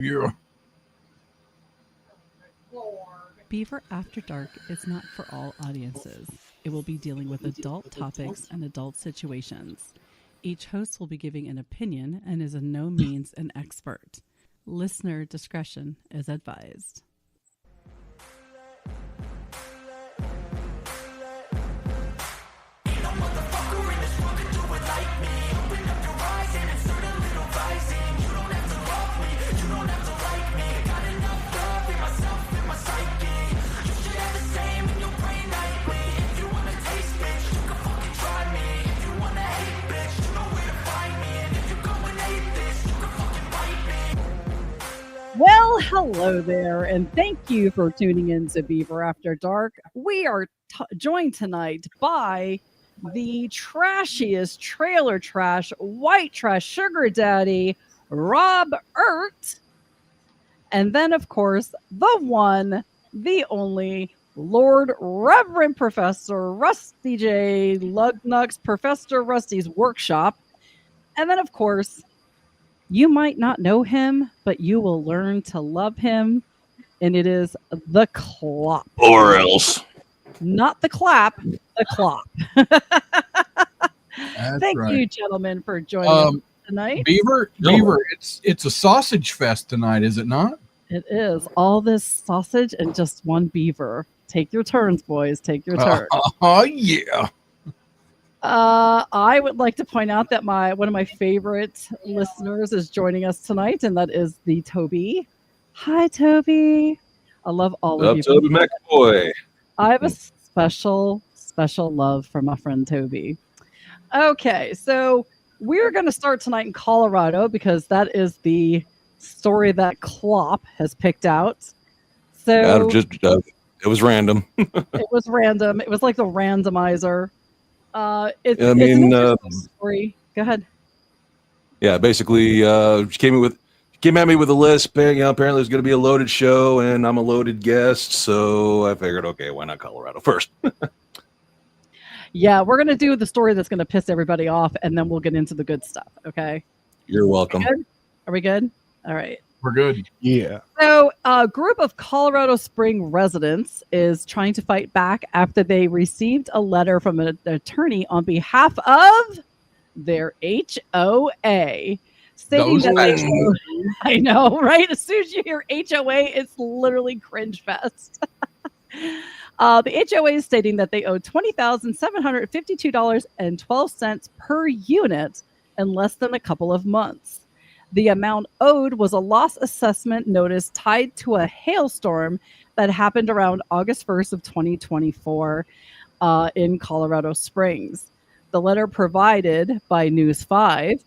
Yeah. Beaver After Dark is not for all audiences. It will be dealing with adult topics and adult situations. Each host will be giving an opinion and is in no means an expert. Listener discretion is advised. Well, hello there, and thank you for tuning in to Beaver After Dark. We are joined tonight by the trashiest trailer trash, white trash sugar daddy, Rob Ert. And then, of course, the one, the only, Lord Reverend Professor Rusty J. Lugnux, Professor Rusty's Workshop. And then, of course, you might not know him, but you will learn to love him. And it is the Clop. Or else. Not the clap, the Clop. Thank right. you, gentlemen, for joining us tonight. Beaver, it's a sausage fest tonight, is it not? It is. All this sausage and just one beaver. Take your turns, boys. Take your turns. Oh, yeah. I would like to point out that one of my favorite listeners is joining us tonight, and that is the Toby. Hi, Toby. I love all of you. Toby McBoy. I have a special love for my friend Toby. Okay, so we're going to start tonight in Colorado because that is the story that Clop has picked out. So it was random. It was random. It was like the randomizer. It's I an mean, interesting story. Go ahead. Yeah, basically, she came at me with a list. Apparently, there's going to be a loaded show, and I'm a loaded guest, so I figured, okay, why not Colorado first? Yeah, we're going to do the story that's going to piss everybody off, and then we'll get into the good stuff, okay? You're welcome. Are we good? All right. We're good. Yeah. So a group of Colorado Spring residents is trying to fight back after they received a letter from an attorney on behalf of their HOA stating that I know, right? As soon as you hear HOA, it's literally cringe fest. The HOA is stating that they owe $20,752.12 per unit in less than a couple of months. The amount owed was a loss assessment notice tied to a hailstorm that happened around August 1st of 2024 in Colorado Springs. The letter provided by News 5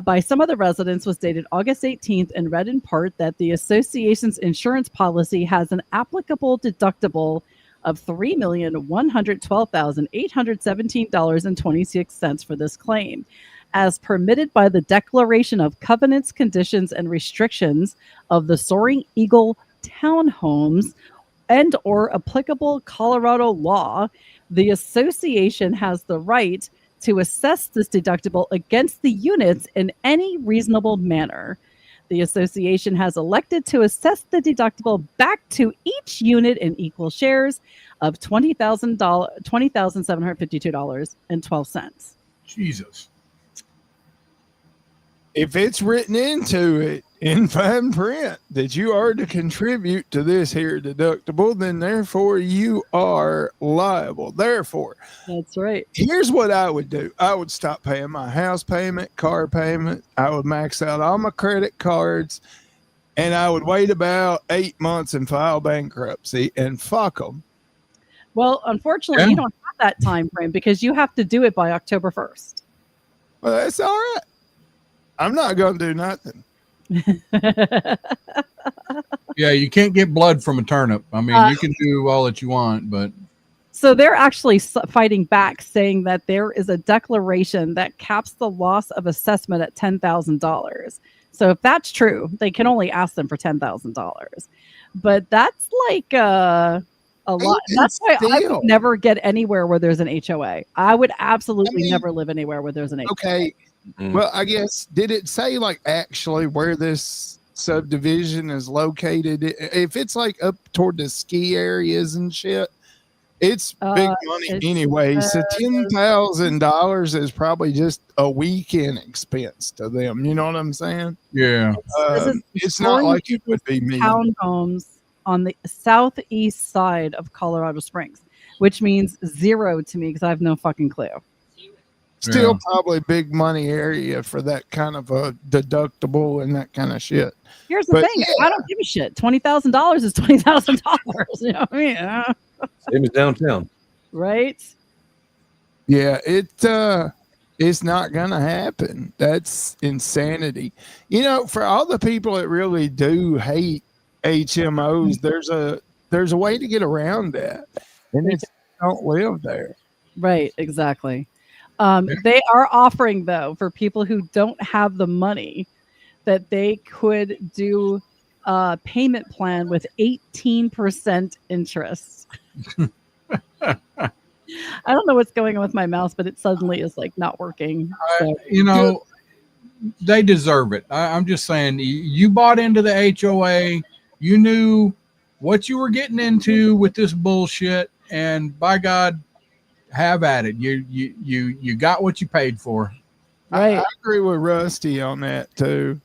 by some of the residents was dated August 18th and read in part that the association's insurance policy has an applicable deductible of $3,112,817.26 for this claim, as permitted by the Declaration of Covenants, Conditions, and Restrictions of the Soaring Eagle Townhomes and or applicable Colorado law. The association has the right to assess this deductible against the units in any reasonable manner. The association has elected to assess the deductible back to each unit in equal shares of $20,752.12. Jesus. If it's written into it in fine print that you are to contribute to this here deductible, then therefore you are liable. Therefore, that's right. Here's what I would do. I would stop paying my house payment, car payment. I would max out all my credit cards, and I would wait about 8 months and file bankruptcy and fuck them. Well, unfortunately, you don't have that time frame because you have to do it by October 1st. Well, that's all right. I'm not going to do nothing. Yeah, you can't get blood from a turnip. I mean, you can do all that you want, but... So they're actually fighting back, saying that there is a declaration that caps the loss of assessment at $10,000. So if that's true, they can only ask them for $10,000. But that's like a lot. That's why I would never get anywhere where there's an HOA. I would absolutely never live anywhere where there's an HOA. Okay. Well, I guess, did it say like actually where this subdivision is located, if it's like up toward the ski areas and shit, it's big money it's, anyway. So $10,000 is probably just a weekend expense to them. You know what I'm saying? Yeah. It's not like it would be me. Townhomes on the southeast side of Colorado Springs, which means zero to me because I have no fucking clue. Still Yeah. probably big money area for that kind of a deductible and that kind of shit. Here's the But, thing: I don't give a shit. $20,000 is $20,000. You know what I mean? Same as downtown. Right? Yeah, it's not gonna happen. That's insanity. You know, for all the people that really do hate HMOs, there's a way to get around that, and it's don't live there. Right, exactly. They are offering, though, for people who don't have the money, that they could do a payment plan with 18% interest. I don't know what's going on with my mouse, but it suddenly is like not working. So, You know, they deserve it. I'm just saying, you bought into the HOA, you knew what you were getting into with this bullshit, and by God, have at it. You got what you paid for. right. I agree with Rusty on that too.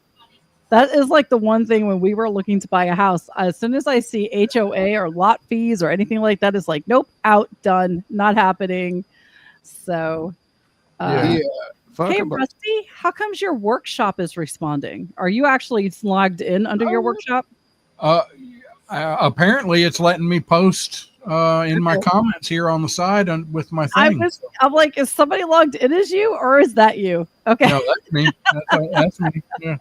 That is like the one thing when we were looking to buy a house. As soon as I see HOA or lot fees or anything like that, it's like, nope, out, done, not happening. So, Yeah, fuck hey, 'em. Rusty, how comes your workshop is responding? Are you actually logged in under your workshop? Apparently, it's letting me post in my comments here on the side with my thing. I'm like, is somebody logged in as you, or is that you? Okay. No, that's me. That's me. Yeah.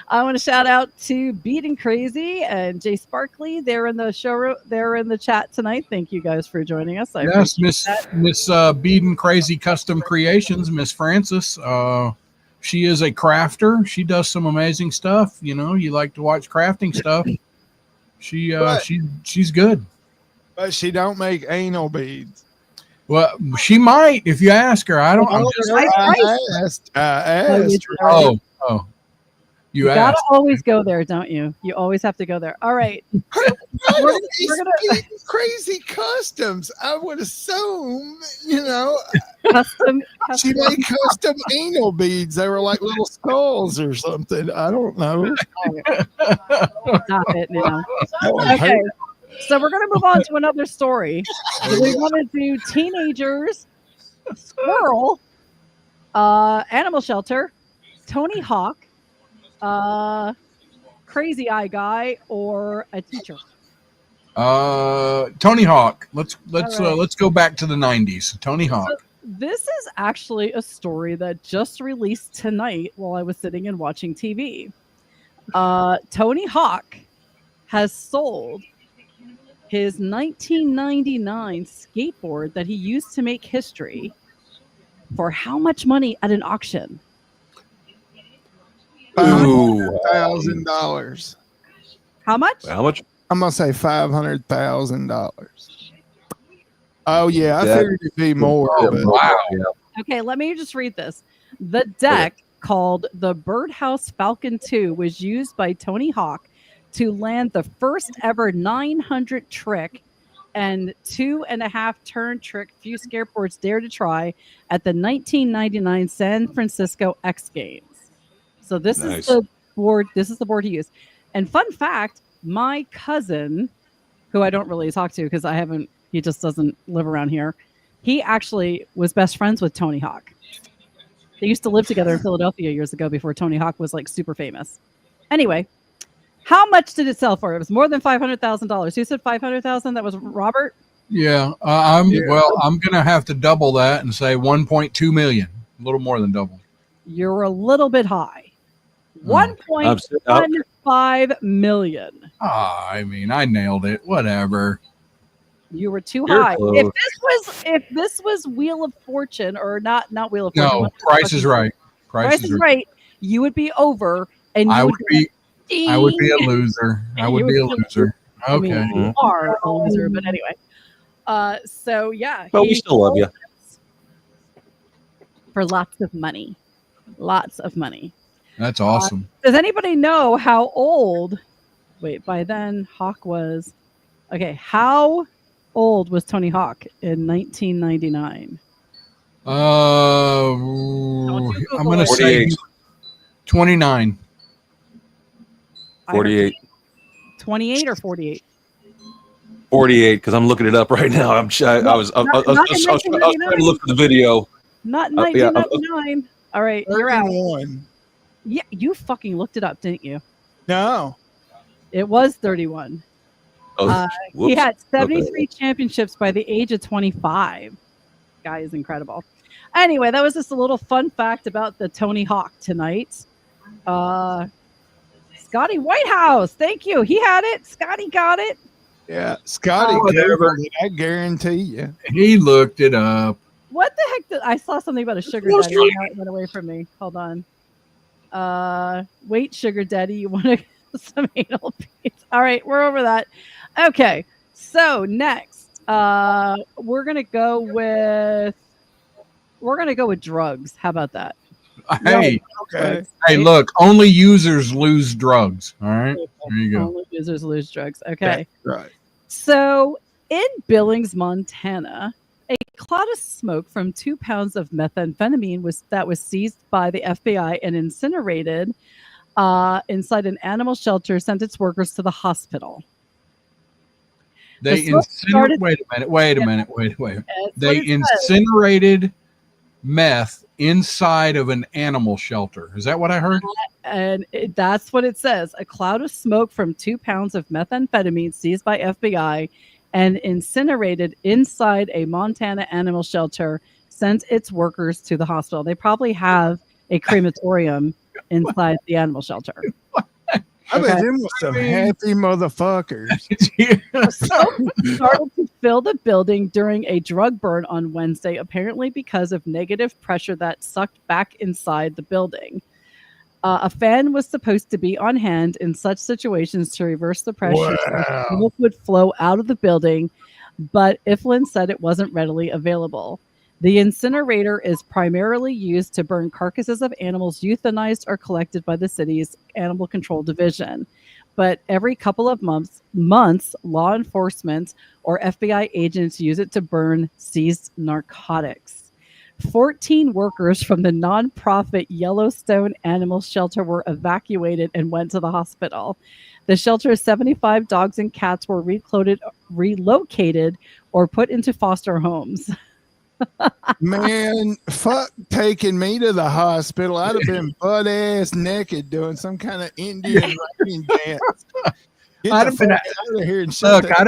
I want to shout out to Beat and Crazy and Jay Sparkley. They're in the show. They're in the chat tonight. Thank you guys for joining us. I Yes, appreciate Miss Beeden Crazy Custom Creations, Miss Francis. She is a crafter. She does some amazing stuff. You know, you like to watch crafting stuff. She's good. But she don't make anal beads. Well, she might if you ask her. I don't. I'm just. I asked. Oh. You gotta asked. always go there, don't you? You always have to go there. All right. We're gonna Crazy Customs. I would assume, you know, Custom. she made custom anal beads. They were like little skulls or something. I don't know. Stop it now. Okay. So we're going to move on to another story. We want to do teenagers, squirrel, animal shelter, Tony Hawk, crazy eye guy, or a teacher. Tony Hawk. Let's right. go back to the 90s. Tony Hawk. So this is actually a story that just released tonight while I was sitting and watching TV. Tony Hawk has sold his 1999 skateboard that he used to make history for how much money at an auction? $500,000. How much? How much? I'm gonna say $500,000. Oh yeah, I That- figured it'd be more. But Wow. Yeah. Okay, let me just read this. The deck called the Birdhouse Falcon 2 was used by Tony Hawk to land the first ever 900 trick and 2.5 turn trick few skateboards dare to try at the 1999 San Francisco X Games. So this Nice. is the board. This is the board he used. And fun fact, my cousin, who I don't really talk to because he just doesn't live around here. He actually was best friends with Tony Hawk. They used to live together in Philadelphia years ago before Tony Hawk was like super famous. Anyway, how much did it sell for? It was more than $500,000. Who said 500,000? That was Robert. Yeah. I'm gonna have to double that and say 1.2 million. A little more than double. You're a little bit high. Oh. 1.15 million. I mean, I nailed it. Whatever. You were too You're high. close. If this was Wheel of Fortune or not Wheel of Fortune. No, what the Price fuck is Right. Price is Right. You would be over, and I you would be a loser. I would be a loser. I mean, Okay. you are a loser, but anyway. So yeah. But we still love you. For lots of money. Lots of money. That's awesome. Does anybody know how old? Wait, by then Hawk was okay. How old was Tony Hawk in 1999? I'm Google gonna it. say 48. 29. 48. 28 or 48? 48, because I'm looking it up right now. I was trying to look for the video. Not in Yeah, 1999. All right, you're out. 31. Yeah, you fucking looked it up, didn't you? No. It was 31. Oh, He whoops. had 73 championships by the age of 25. Guy is incredible. Anyway, that was just a little fun fact about the Tony Hawk tonight. Scotty Whitehouse, thank you. He had it. Scotty got it. Yeah. Scotty, Whatever. I guarantee you. He looked it up. What the heck? I saw something about a sugar daddy. Now it went away from me. Hold on. Wait, sugar daddy, you want to some anal beads? All right, we're over that. Okay, so next, we're gonna go with drugs. How about that? Hey, Okay. hey, look, only users lose drugs. All right, there you go. Only users lose drugs. Okay. Right. So in Billings, Montana, a cloud of smoke from 2 pounds of methamphetamine was seized by the FBI and incinerated inside an animal shelter, sent its workers to the hospital. They smoke started- Wait a minute. That's They what it says. incinerated meth inside of an animal shelter. Is that what I heard? And that's what it says. A cloud of smoke from 2 pounds of methamphetamine seized by FBI and incinerated inside a Montana animal shelter sent its workers to the hospital. They probably have a crematorium inside the animal shelter. I bet Okay. them was some happy motherfuckers. Smoke started to fill the building during a drug burn on Wednesday, apparently because of negative pressure that sucked back inside the building. A fan was supposed to be on hand in such situations to reverse the pressure so Wow. smoke would flow out of the building, but Iflin said it wasn't readily available. The incinerator is primarily used to burn carcasses of animals euthanized or collected by the city's animal control division. But every couple of months, law enforcement or FBI agents use it to burn seized narcotics. 14 workers from the nonprofit Yellowstone Animal Shelter were evacuated and went to the hospital. The shelter's 75 dogs and cats were relocated or put into foster homes. Man, fuck taking me to the hospital. I'd have been butt ass naked doing some kind of Indian rain dance. Get I'd the have been fuck out of here and shut Look, that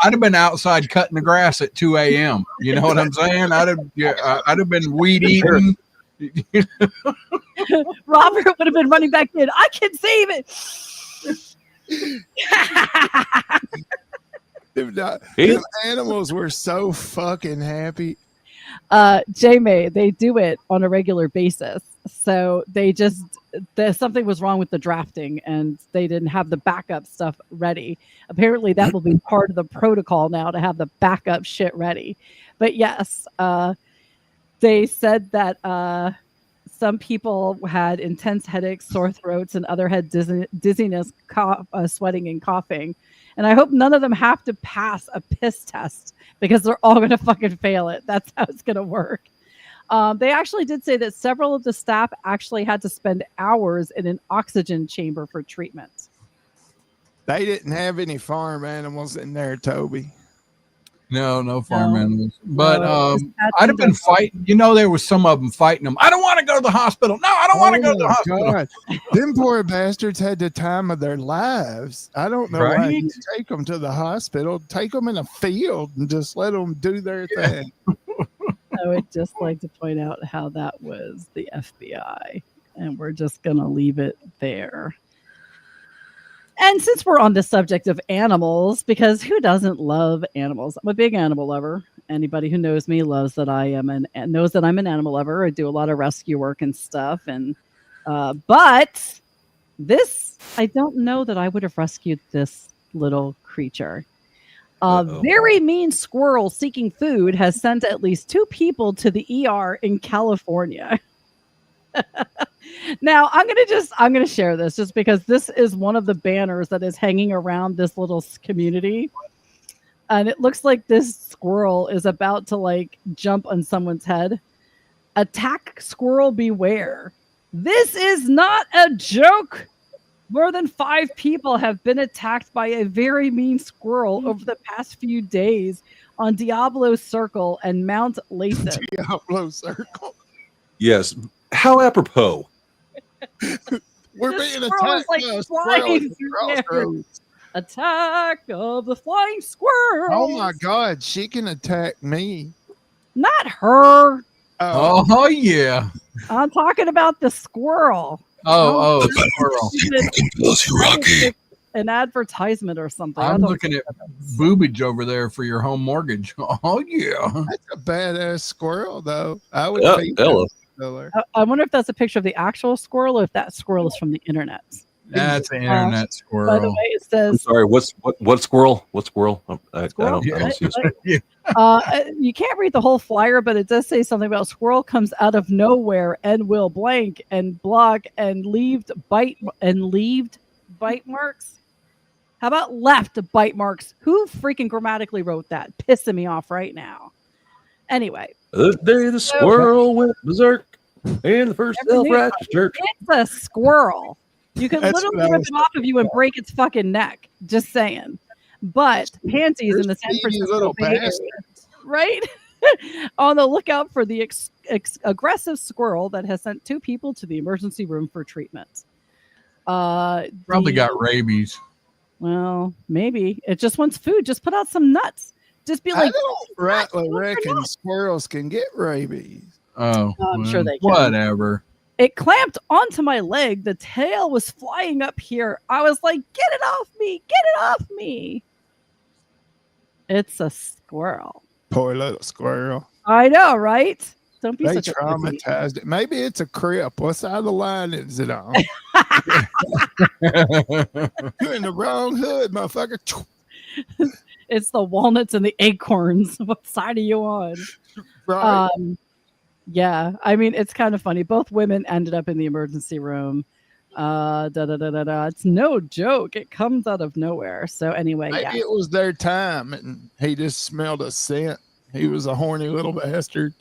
I'd have been outside cutting the grass at 2 a.m. You know what I'm saying? I'd have been weed eating. Robert would have been running back in. I can save it. Them animals were so fucking happy. J-May, they do it on a regular basis. So something was wrong with the drafting and they didn't have the backup stuff ready. Apparently that will be part of the protocol now to have the backup shit ready. But yes, they said that some people had intense headaches, sore throats, and other had dizziness, sweating, and coughing. And I hope none of them have to pass a piss test because they're all going to fucking fail it. That's how it's going to work. They actually did say that several of the staff actually had to spend hours in an oxygen chamber for treatment. They didn't have any farm animals in there, Toby. No farm animals. But That's I'd have been fighting. You know, there was some of them fighting them. I don't want to go to the hospital. No, I don't want to go to the hospital. God. Them poor bastards had the time of their lives. I don't know why Right? you take them to the hospital. Take them in a field and just let them do their thing. I would just like to point out how that was the FBI. And we're just going to leave it there. And since we're on the subject of animals, because who doesn't love animals? I'm a big animal lover. Anybody who knows me knows that I'm an animal lover. I do a lot of rescue work and stuff. And but this, I don't know that I would have rescued this little creature. A very mean squirrel seeking food has sent at least 2 people to the ER in California. Now I'm gonna share this just because this is one of the banners that is hanging around this little community, and it looks like this squirrel is about to like jump on someone's head. Attack squirrel beware. This is not a joke. More than 5 people have been attacked by a very mean squirrel over the past few days on Diablo Circle and Mount Layson. Diablo Circle. Yes. How apropos. We're This being squirrel is, attacked like, by a flying squirrel at the through there. crossroads. Attack of the flying squirrel. Oh my God, she can attack me. Not her. Oh yeah. I'm talking about the squirrel. Oh, squirrel. An advertisement or something. I I'm don't looking know at what that is. boobage over there for your home mortgage. Oh yeah. That's a badass squirrel, though. I would Yeah, feed hello. that killer. I wonder if that's a picture of the actual squirrel or if that squirrel is from the internet. That's an internet By the squirrel. way, it I'm says sorry. What squirrel? What squirrel? I Squirrel? don't see a squirrel. You can't read the whole flyer, but it does say something about squirrel comes out of nowhere and will blank and block and leaved bite marks. How about left bite marks? Who freaking grammatically wrote that? Pissing me off right now. Anyway, The day the squirrel went berserk in the first Never knew. self-righteous church. it's a squirrel. You can That's literally what I rip was it off of you and break its fucking neck. Just saying. But pansies in the San Speedy Francisco little Bay Area, bastard. right? On the lookout for the aggressive squirrel that has sent 2 people to the emergency room for treatment. Probably got rabies. Well, maybe it just wants food. Just put out some nuts. Just be I like, don't rightly "Nuts, reckon nuts." squirrels can get rabies. Oh, I'm sure they can. Whatever. It clamped onto my leg. The tail was flying up here. I was like, get it off me. Get it off me. It's a squirrel. Poor little squirrel. I know, right? Don't be They such a pussy. traumatized it. Maybe it's a crip. What side of the line is it on? You're in the wrong hood, motherfucker. It's the walnuts and the acorns. What side are you on? Right. Yeah, I mean, it's kind of funny. Both women ended up in the emergency room. It's no joke. It comes out of nowhere. So anyway, Maybe yeah. it was their time and he just smelled a scent. He was a horny little bastard.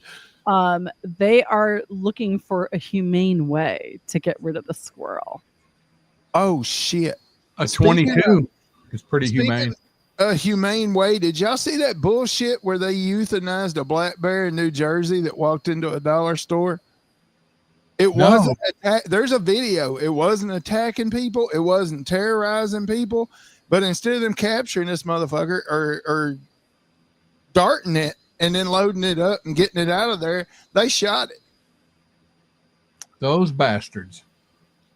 They are looking for a humane way to get rid of the squirrel. Oh, shit. A Speaking 22 is pretty Speaking humane. A humane way. Did y'all see that bullshit where they euthanized a black bear in New Jersey that walked into a dollar store? It No. wasn't. There's a video. It wasn't attacking people. It wasn't terrorizing people. But instead of them capturing this motherfucker or darting it and then loading it up and getting it out of there, they shot it. Those bastards.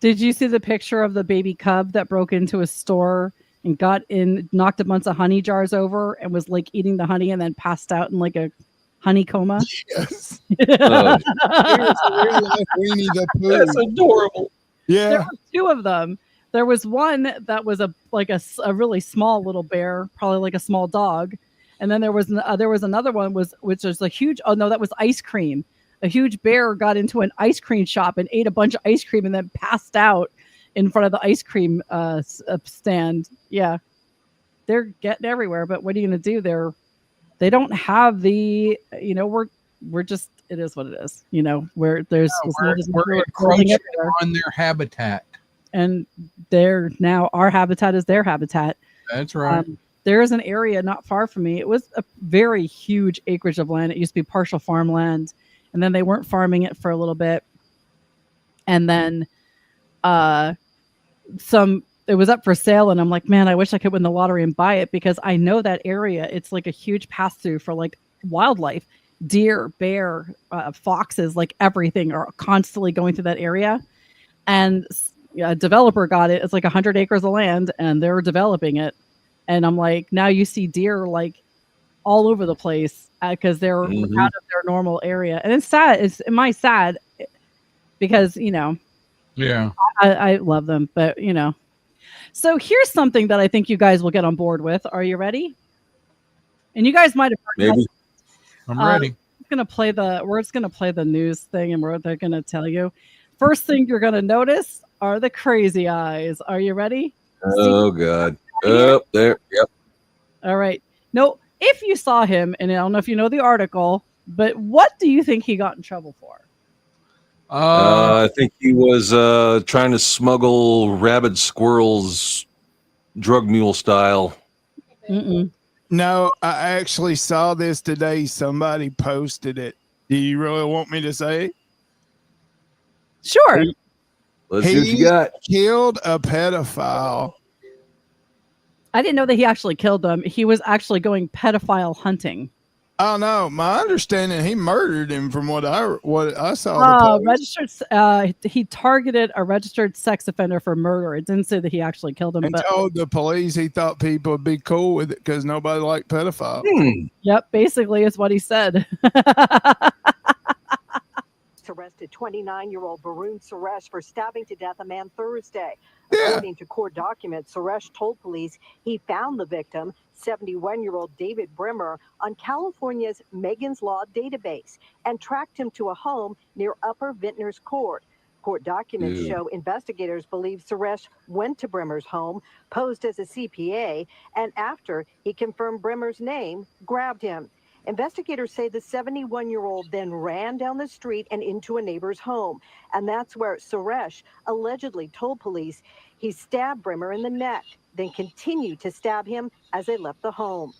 Did you see the picture of the baby cub that broke into a store and knocked a bunch of honey jars over and was like eating the honey and then passed out in like a honey coma? Yes. Oh, Here's a real life Winnie the Pooh. that's adorable. Yeah. There were 2 of them. There was one that was a really small little bear, probably like a small dog, and then there was another one which was a huge. Oh no, that was ice cream. A huge bear got into an ice cream shop and ate a bunch of ice cream and then passed out in front of the ice cream stand. Yeah, they're getting everywhere. But what are you going to do? They don't have the. We're just. It is what it is. Where there's We're encroaching on their habitat. and our habitat is their habitat. That's right. There is an area not far from me. It was a very huge acreage of land. It used to be partial farmland, and then they weren't farming it for a little bit, and then it was up for sale, and I'm like, man, I wish I could win the lottery and buy it because I know that area. It's like a huge pass through for like wildlife, deer, bear, foxes, like everything are constantly going through that area, and a developer got it. It's like 100 acres of land, and they're developing it. And I'm like, now you see deer like all over the place because they're out of their normal area, and it's sad. It's sad because Yeah. I love them, but So here's something that I think you guys will get on board with. Are you ready? And you guys might have heard Maybe. I'm ready. we're just gonna play the news thing, and they're gonna tell you. First thing you're going to notice are the crazy eyes. Are you ready? Oh God. Up there. Yep. All right. No, if you saw him, and I don't know if you know the article, but what do you think he got in trouble for? I think he was trying to smuggle rabid squirrels, drug mule style. Mm-mm. No, I actually saw this today. Somebody posted it. Do you really want me to say? Sure. Let's see what you got. Killed a pedophile. I didn't know that he actually killed them. He was actually going pedophile hunting. Oh no, my understanding he murdered him from what I saw. He targeted a registered sex offender for murder. It didn't say that he actually killed him. And But told the police he thought people would be cool with it because nobody liked pedophiles. yep, basically is what he said. Arrested 29-year-old Varun Suresh for stabbing to death a man Thursday. Yeah. According to court documents, Suresh told police he found the victim, 71-year-old David Brimmer, on California's Megan's Law database and tracked him to a home near Upper Vintners Court. Court documents show investigators believe Suresh went to Brimmer's home, posed as a CPA, and after he confirmed Brimmer's name, grabbed him. Investigators say the 71-year-old then ran down the street and into a neighbor's home. And that's where Suresh allegedly told police he stabbed Brimmer in the neck, then continued to stab him as they left the home.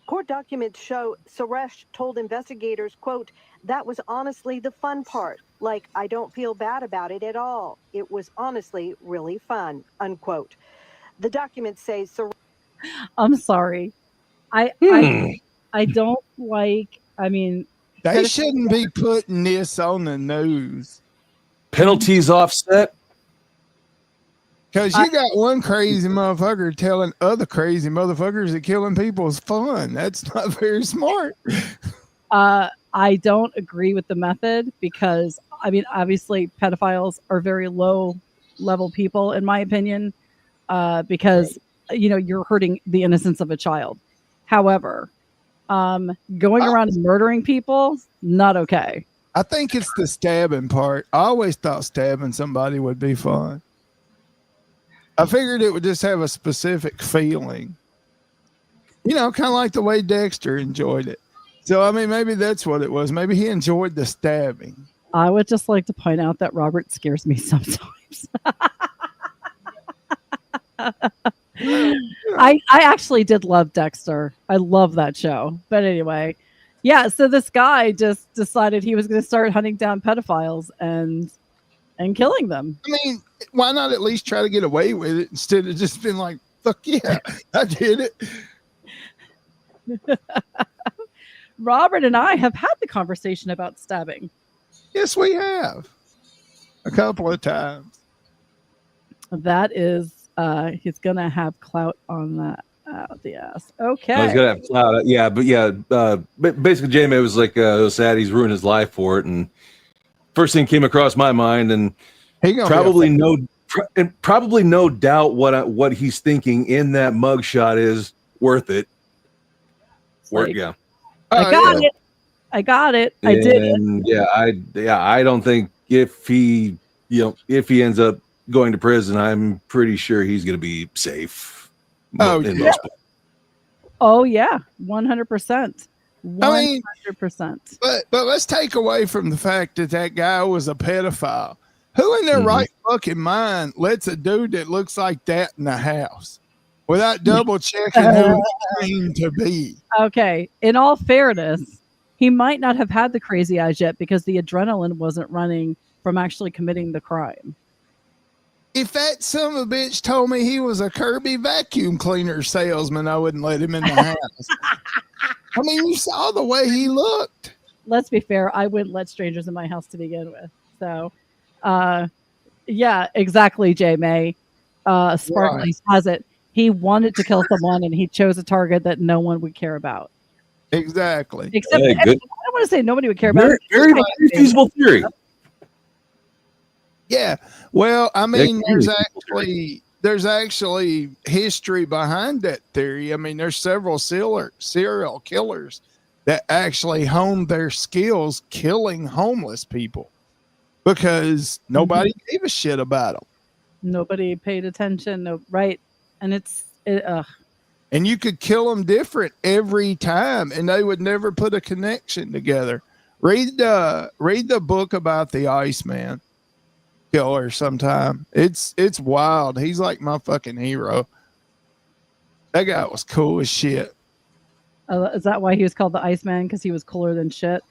Court documents show Suresh told investigators, quote, "That was honestly the fun part. Like, I don't feel bad about it at all. It was honestly really fun," unquote. The documents say Suresh. I'm sorry. I don't like, I mean, They shouldn't be putting this on the news. Penalties offset. Because you got one crazy motherfucker telling other crazy motherfuckers that killing people is fun. That's not very smart. I don't agree with the method because, I mean, obviously pedophiles are very low level people, in my opinion, because, you know, you're hurting the innocence of a child. However, going around and murdering people, not okay. I think it's the stabbing part. I always thought stabbing somebody would be fun. I figured it would just have a specific feeling. You know, kind of like the way Dexter enjoyed it. So, I mean, maybe that's what it was. Maybe he enjoyed the stabbing. I would just like to point out that Robert scares me sometimes. I actually did love Dexter. I love that show. But anyway, yeah, so this guy just decided he was going to start hunting down pedophiles and killing them. I mean, why not at least try to get away with it instead of just being like, fuck yeah, I did it. Robert and I have had the conversation about stabbing. Yes, we have. A couple of times. That is, he's going to have clout on that. Out the ass. Okay. I was gonna have clout. Yeah, but yeah, basically, Jamie was like, it was sad. He's ruined his life for it. And first thing came across my mind, and probably no doubt what he's thinking in that mugshot is worth it. Yeah. I got it. I got it. I did it. I don't think if he ends up going to prison, I'm pretty sure he's going to be safe. Oh yeah. 100%. 100%. But let's take away from the fact that guy was a pedophile. Who in their right fucking mind lets a dude that looks like that in the house without double checking who he claimed to be? Okay. In all fairness, he might not have had the crazy eyes yet because the adrenaline wasn't running from actually committing the crime. If that son of a bitch told me he was a Kirby vacuum cleaner salesman, I wouldn't let him in the house. I mean, you saw the way he looked. Let's be fair. I wouldn't let strangers in my house to begin with. So, yeah, exactly, J. May. Sparkly has it. He wanted to kill someone, and he chose a target that no one would care about. Exactly. Except, I don't want to say nobody would care about it. Very feasible theory. Yeah. Well, I mean, there's actually history behind that theory. I mean, there's several serial killers that actually honed their skills killing homeless people. because nobody gave a shit about them. Nobody paid attention. No, right. And and you could kill them different every time, and they would never put a connection together. Read the book about the Iceman killer sometime. It's wild. He's like my fucking hero. That guy was cool as shit. is that why he was called the Iceman? Because he was cooler than shit?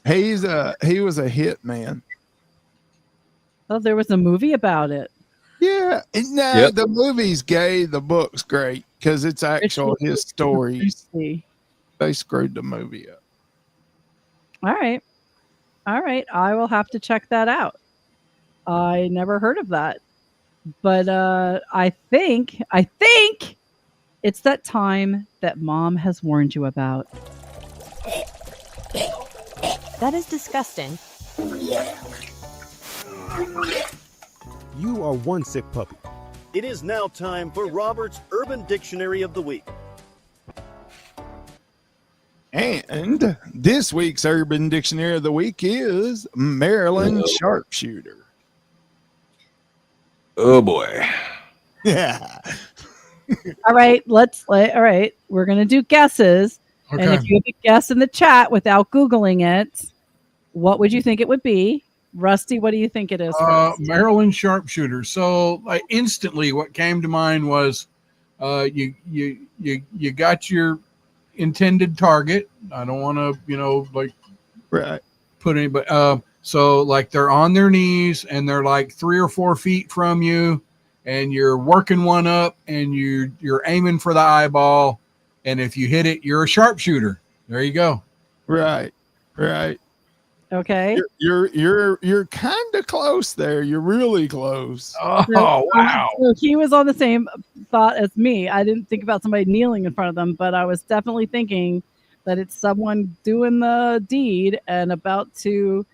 He was a hit man. Oh, there was a movie about it. Yeah. Yep. The movie's gay. The book's great because it's actual his stories. They screwed the movie up. All right. I will have to check that out. I never heard of that. But I think it's that time that Mom has warned you about. That is disgusting. You are one sick puppy. It is now time for Robert's Urban Dictionary of the Week. And this week's Urban Dictionary of the Week is Maryland sharpshooter. Oh boy. Yeah. All right, we're gonna do guesses. Okay. And if you have a guess in the chat without Googling it, what would you think it would be? Rusty, what do you think it is? Maryland sharpshooter. So instantly what came to mind was you got your intended target. I don't want to, Right. put any, but so like they're on their knees and they're like 3 or 4 feet from you, and you're working one up and you're aiming for the eyeball, and if you hit it, you're a sharpshooter. There you go. Right. Okay. You're kind of close there. You're really close. Oh, wow. So he was on the same thought as me. I didn't think about somebody kneeling in front of them, but I was definitely thinking that it's someone doing the deed and about to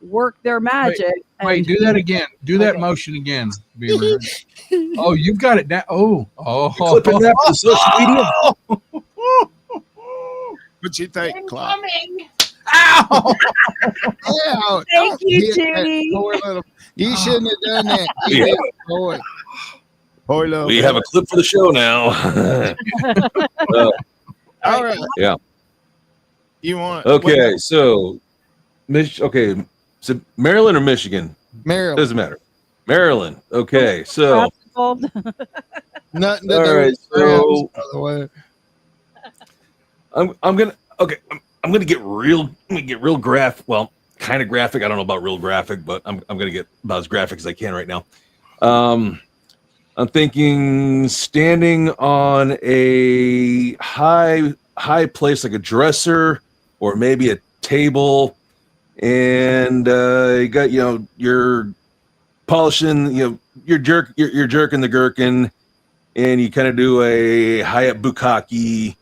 work their magic. Wait, do that again. Do that motion again, Beaver. Oh, you've got it down. Oh. You're clipping that for social media? What you think, Clyde? Ow! Ow, Thank you, hit that Judy. poor little- You shouldn't have done that. You hit the boy. Poor little We boy. have a clip for the show now. All right. Yeah. You want Okay, so Maryland or Michigan? Maryland? Doesn't matter. Maryland. Okay, so Involved. Nothing to all do right, with so by the way. I'm gonna get real graphic. Well, kind of graphic. I don't know about real graphic, but I'm gonna get about as graphic as I can right now. I'm thinking standing on a high place like a dresser or maybe a table, and you got you're polishing you're jerking the gherkin, and you kind of do a high up bukkake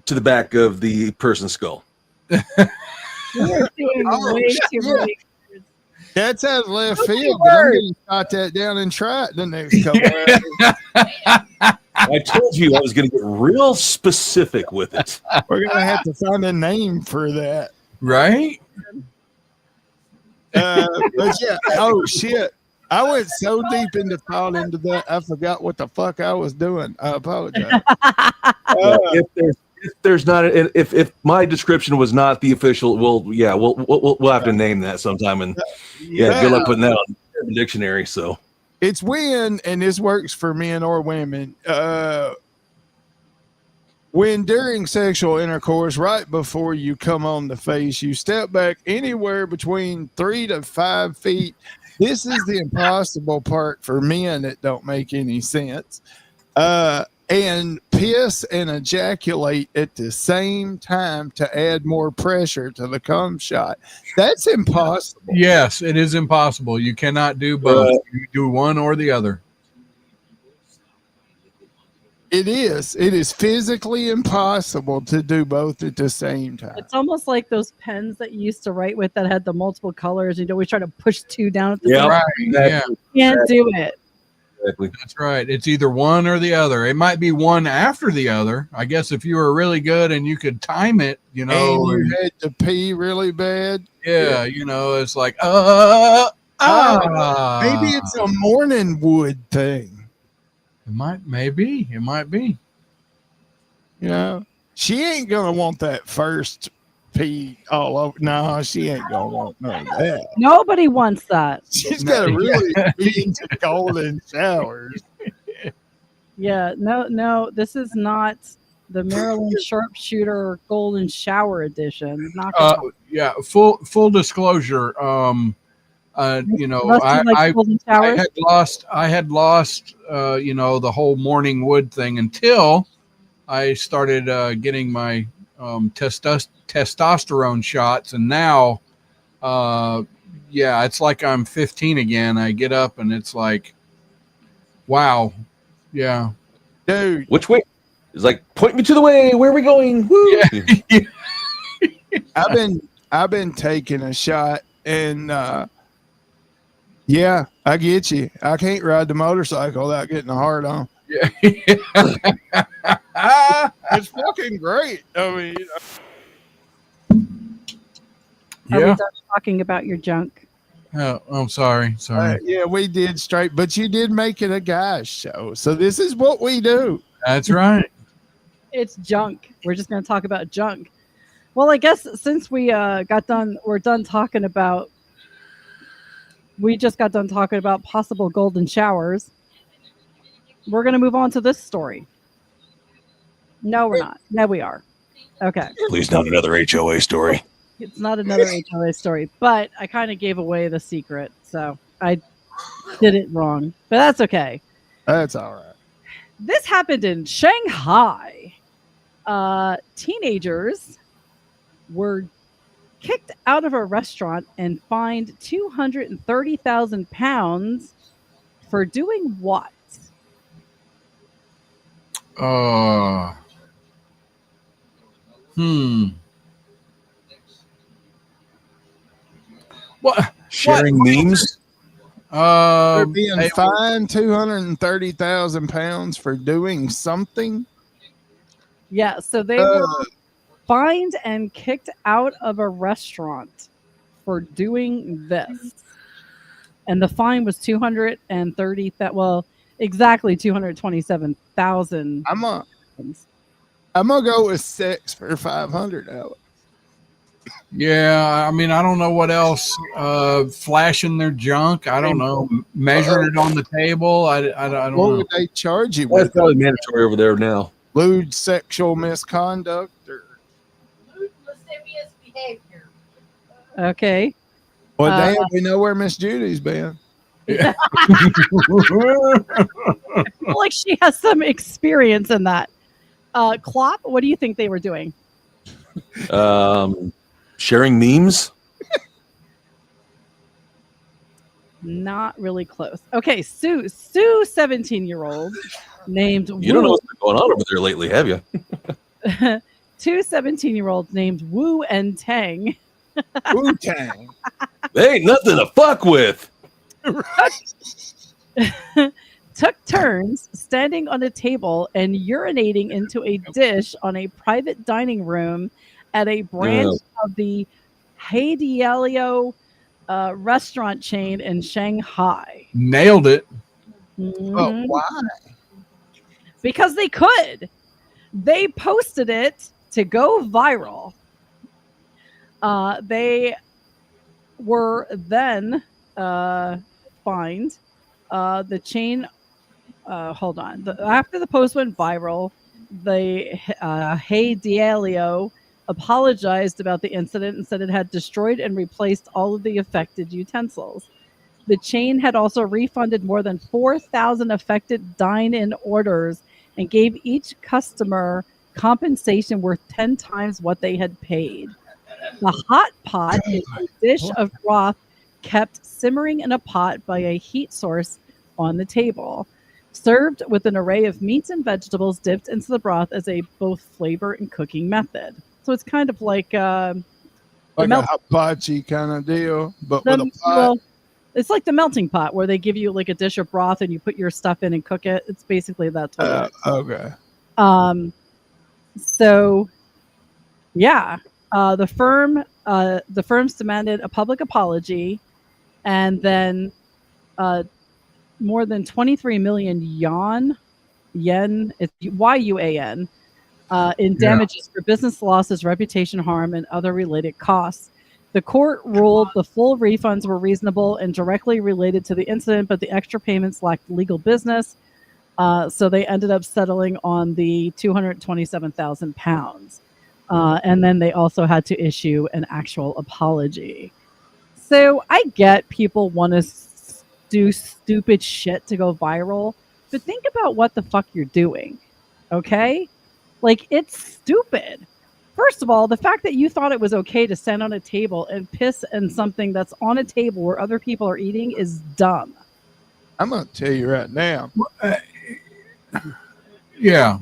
to the back of the person's skull. You're doing way too many. That sounds left field, but I'm going to jot that down and try it the next couple of I told you I was going to get real specific with it. We're going to have to find a name for that. Right? But yeah, oh shit. I went so deep into thought into that, I forgot what the fuck I was doing. I apologize. If there's not if my description was not the official, we'll have to name that sometime, and good luck putting that on the dictionary. So it's when, and this works for men or women, when during sexual intercourse, right before you come on the face, you step back anywhere between 3 to 5 feet. This is the impossible part for men that don't make any sense. And piss and ejaculate at the same time to add more pressure to the cum shot. That's impossible. Yes, it is impossible. You cannot do both. You do one or the other. It is physically impossible to do both at the same time. It's almost like those pens that you used to write with that had the multiple colors. You'd always try to push 2 down at the same time. Right. Yeah. You can't do it. exactly. That's right. It's either one or the other. It might be one after the other. I guess if you were really good and you could time it, And you had to pee really bad. yeah, it's like Maybe it's a morning wood thing. It might be. She ain't gonna want that first pee all over. No, she ain't gonna want none of that. Nobody wants that. She's got to really be into golden showers. Yeah, no, this is not the Maryland Sharpshooter Golden Shower Edition. Not yeah, full disclosure. I had lost the whole morning wood thing until I started getting my testosterone shots, and now it's like I'm 15 again. I get up and it's like, wow. Yeah. Dude. Which way? It's like, point me to the way. Where are we going? Woo. Yeah. I've been taking a shot, and yeah, I get you. I can't ride the motorcycle without getting a hard on. Yeah. It's fucking great. I mean, Are we done talking about your junk? Oh, I'm sorry. Yeah, we did straight, but you did make it a guy's show. So this is what we do. That's right. It's junk. We're just going to talk about junk. Well, I guess since we we're done talking about, we just got done talking about possible golden showers. We're going to move on to this story. No, we're not. No, we are. Okay. Please, not another HOA story. It's not another HOA story, but I kind of gave away the secret, so I did it wrong. But that's okay. That's all right. This happened in Shanghai. Teenagers were kicked out of a restaurant and fined 230,000 pounds for doing what? What? Sharing memes? They're being fined 230,000 pounds for doing something. Yeah, so they were fined and kicked out of a restaurant for doing this. And the fine was 230. Exactly 227,000. I'm gonna go with 6 for 500, Alex. Yeah, I mean, I don't know what else. Flashing their junk. I don't know. Measuring it on the table. I don't know. What would they charge you That's with? probably mandatory over there now. Lewd sexual misconduct or lascivious behavior. Okay. Well, damn, we know where Miss Judy's been. Yeah. I feel like she has some experience in that. Klopp, what do you think they were doing? Sharing memes? Not really close. Okay, Sue, 17-year-old named You don't know what's been going on over there lately, have you? Two 17-year-olds named Wu and Tang. Wu-Tang. They ain't nothing to fuck with. Took turns standing on a table and urinating into a dish on a private dining room at a branch of the Heidialio restaurant chain in Shanghai. Nailed it. Mm-hmm. Oh, why? Because they could. They posted it to go viral. They were then fined. The chain, hold on. After the post went viral, the Heidialio apologized about the incident and said it had destroyed and replaced all of the affected utensils. The chain had also refunded more than 4,000 affected dine-in orders and gave each customer compensation worth 10 times what they had paid. The hot pot is a dish of broth kept simmering in a pot by a heat source on the table, served with an array of meats and vegetables dipped into the broth as a both flavor and cooking method. So it's kind of like a hibachi kind of deal, but with a pot. It's like the melting pot where they give you like a dish of broth and you put your stuff in and cook it. It's basically that's what it is. Okay. So yeah, the firms demanded a public apology, and then more than 23 million yen, it's YUAN, in damages for business losses, reputation harm, and other related costs. The court ruled the full refunds were reasonable and directly related to the incident, but the extra payments lacked legal business. So they ended up settling on the £227,000. And then they also had to issue an actual apology. So I get people want to do stupid shit to go viral, but think about what the fuck you're doing, okay? Like, it's stupid. First of all, the fact that you thought it was okay to stand on a table and piss in something that's on a table where other people are eating is dumb. I'm going to tell you right now. Yeah.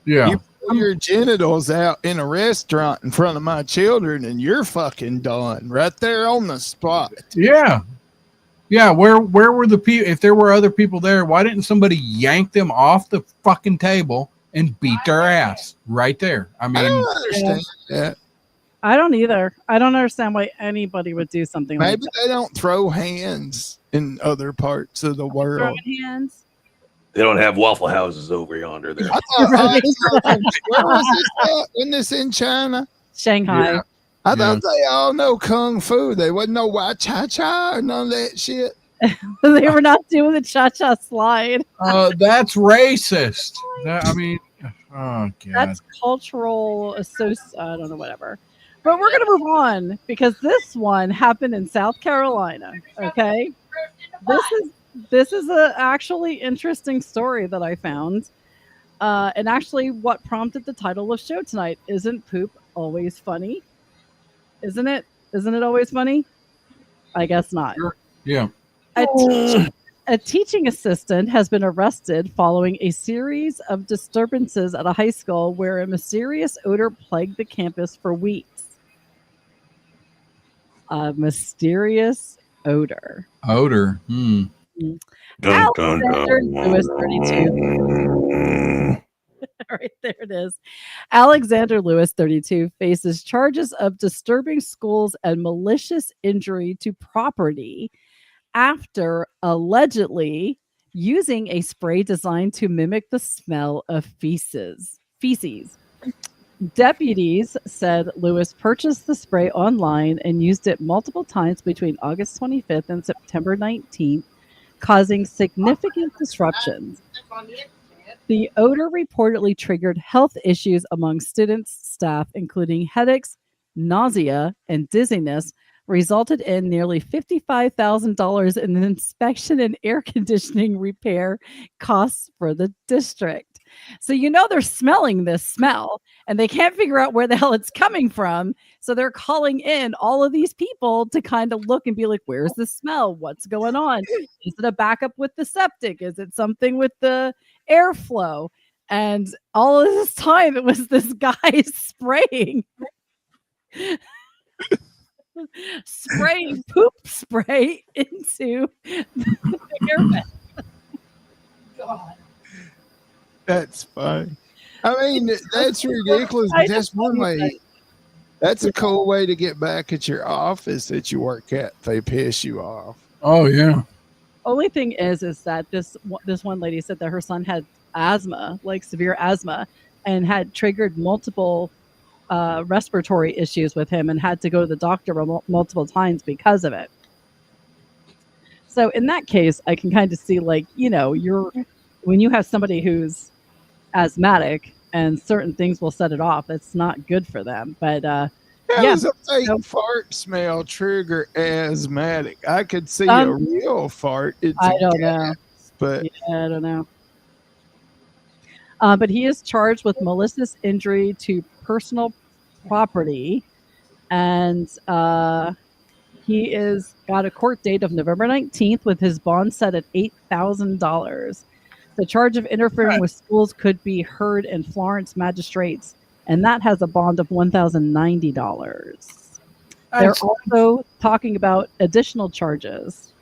You pull your genitals out in a restaurant in front of my children and you're fucking done right there on the spot. Yeah. Yeah, where were the people? If there were other people there, why didn't somebody yank them off the fucking table and beat their ass right there? I mean, I don't understand that. I don't either. I don't understand why anybody would do something like that. Maybe they don't throw hands in other parts of the world. Throwing hands. They don't have Waffle Houses over yonder. There. I thought, where was this at? Wasn't this in China? Shanghai. Yeah. I thought they all know kung fu. They wouldn't know why cha-cha or none of that shit. They were not doing the cha-cha slide. that's racist. I mean, oh god, That's cultural I don't know, whatever. But we're gonna move on because this one happened in South Carolina. Okay, this is a actually interesting story that I found, and actually what prompted the title of show tonight. Isn't poop always funny? Isn't it? Isn't it always funny? I guess not. Sure. Yeah. A teaching assistant has been arrested following a series of disturbances at a high school where a mysterious odor plagued the campus for weeks. A mysterious odor. Odor. Alexander Lewis, 32. Right there it is. Alexander Lewis, 32, faces charges of disturbing schools and malicious injury to property after allegedly using a spray designed to mimic the smell of feces. Deputies said Lewis purchased the spray online and used it multiple times between August 25th and September 19th, causing significant disruptions. The odor reportedly triggered health issues among students, staff, including headaches, nausea, and dizziness, resulted in nearly $55,000 in inspection and air conditioning repair costs for the district. So they're smelling this smell and they can't figure out where the hell it's coming from. So they're calling in all of these people to kind of look and be like, where's the smell? What's going on? Is it a backup with the septic? Is it something with the airflow? And all of this time it was this guy spraying poop spray into the air vent. God. That's fine. I mean, that's ridiculous. That's one way. That's a cool way to get back at your office that you work at. They piss you off. Oh yeah. Only thing is that this one lady said that her son had asthma, like severe asthma, and had triggered multiple respiratory issues with him and had to go to the doctor multiple times because of it. So in that case, I can kind of see when you have somebody who's asthmatic and certain things will set it off, it's not good for them. But How does a fake fart smell trigger asthmatic? I could see a real fart. I don't know. But I don't know. But he is charged with malicious injury to personal property, and he is got a court date of November 19th with his bond set at $8,000. The charge of interfering with schools could be heard in Florence magistrates, and that has a bond of $1,090. They're also talking about additional charges.